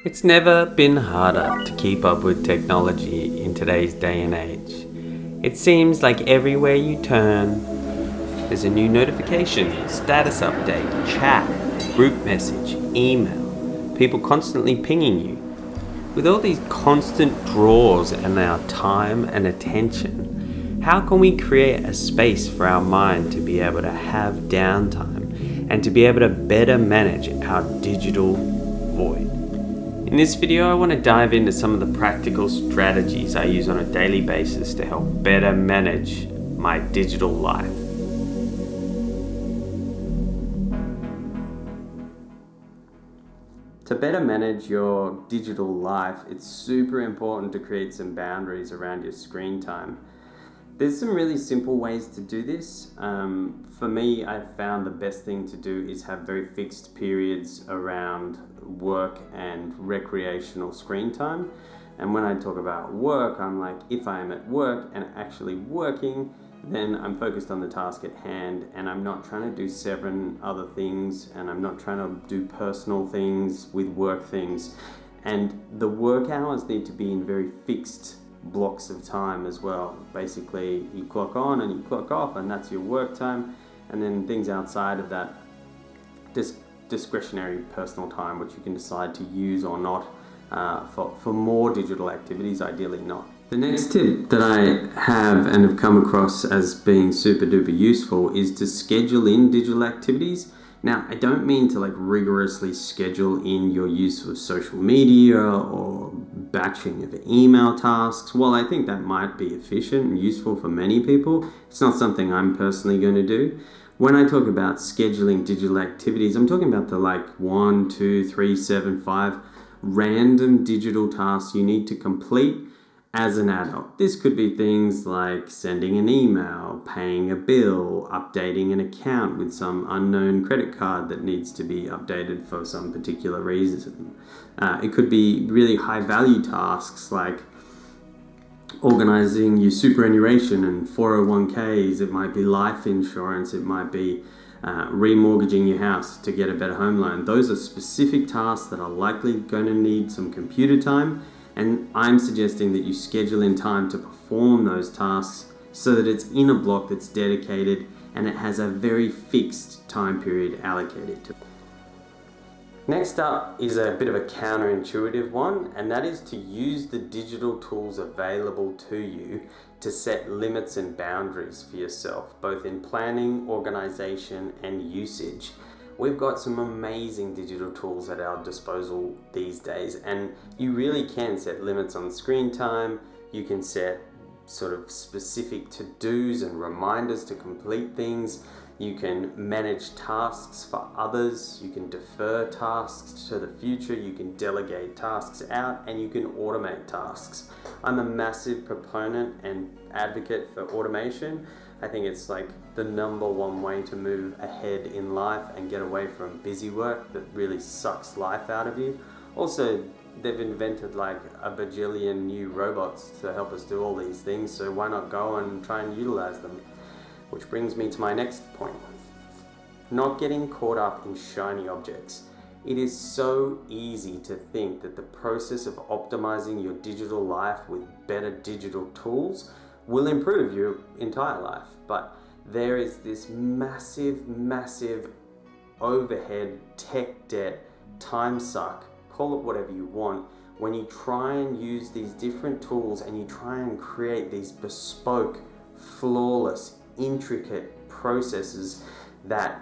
It's never been harder to keep up with technology in today's day and age. It seems like everywhere you turn, there's a new notification, status update, chat, group message, email, people constantly pinging you. With all these constant draws and our time and attention, how can we create a space for our mind to be able to have downtime and to be able to better manage our digital void? In this video, I want to dive into some of the practical strategies I use on a daily basis to help better manage my digital life. To better manage your digital life, it's super important to create some boundaries around your screen time. There's some really simple ways to do this. For me, I've found the best thing to do is have very fixed periods around work and recreational screen time. And when I talk about work, I'm like, if I'm at work and actually working, then I'm focused on the task at hand and I'm not trying to do 7 other things and I'm not trying to do personal things with work things. And the work hours need to be in very fixed blocks of time as well. Basically, you clock on and you clock off and that's your work time, and then things outside of that, discretionary personal time, which you can decide to use or not for more digital activities, ideally not. The next tip that I have and have come across as being super duper useful is to schedule in digital activities. Now, I don't mean to rigorously schedule in your use of social media or batching of email tasks. While I think that might be efficient and useful for many people, it's not something I'm personally going to do. When I talk about scheduling digital activities, I'm talking about the 1, 2, 3, 7, 5 random digital tasks you need to complete as an adult. This could be things like sending an email, paying a bill, updating an account with some unknown credit card that needs to be updated for some particular reason. It could be really high value tasks like organizing your superannuation and 401ks. It might be life insurance. It might be remortgaging your house to get a better home loan. Those are specific tasks that are likely going to need some computer time. And I'm suggesting that you schedule in time to perform those tasks so that it's in a block that's dedicated and it has a very fixed time period allocated to it. Next up is a bit of a counterintuitive one, and that is to use the digital tools available to you to set limits and boundaries for yourself, both in planning, organization, and usage. We've got some amazing digital tools at our disposal these days, and you really can set limits on screen time. You can set sort of specific to-dos and reminders to complete things. You can manage tasks for others. You can defer tasks to the future. You can delegate tasks out, and you can automate tasks. I'm a massive proponent and advocate for automation. I think it's the number one way to move ahead in life and get away from busy work that really sucks life out of you. Also, they've invented a bajillion new robots to help us do all these things, so why not go and try and utilize them? Which brings me to my next point. Not getting caught up in shiny objects. It is so easy to think that the process of optimizing your digital life with better digital tools will improve your entire life. But there is this massive overhead, tech debt, time suck, call it whatever you want, when you try and use these different tools and you try and create these bespoke, flawless, intricate processes that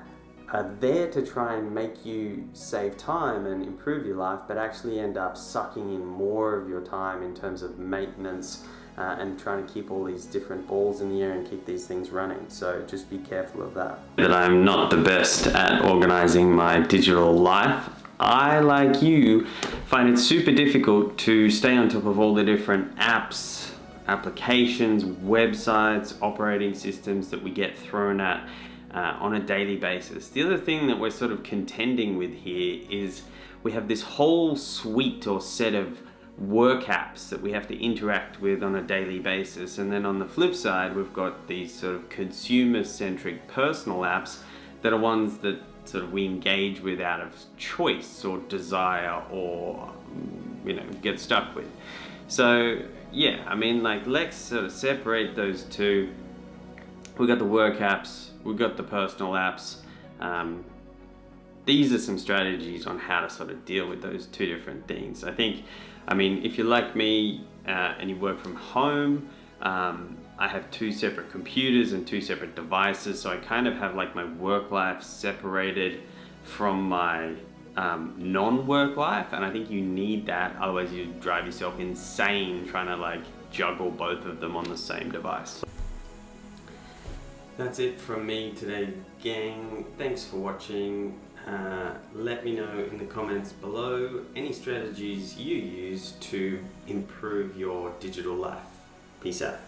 are there to try and make you save time and improve your life, but actually end up sucking in more of your time in terms of maintenance and trying to keep all these different balls in the air and keep these things running. So just be careful of that. That I'm not the best at organizing my digital life. I, like you, find it super difficult to stay on top of all the different apps, applications, websites, operating systems that we get thrown at on a daily basis. The other thing that we're sort of contending with here is we have this whole suite or set of work apps that we have to interact with on a daily basis, and then on the flip side we've got these sort of consumer-centric personal apps that are ones that sort of we engage with out of choice or desire or get stuck with. So yeah, I mean, like, let's sort of separate those two. We've got the work apps, we've got the personal apps. These are some strategies on how to sort of deal with those two different things. I mean, if you're like me and you work from home, I have two separate computers and two separate devices, so I kind of have like my work life separated from my non-work life, and I think you need that, otherwise you drive yourself insane trying to like juggle both of them on the same device. That's it from me today, gang. Thanks for watching. Let me know in the comments below any strategies you use to improve your digital life. Peace out.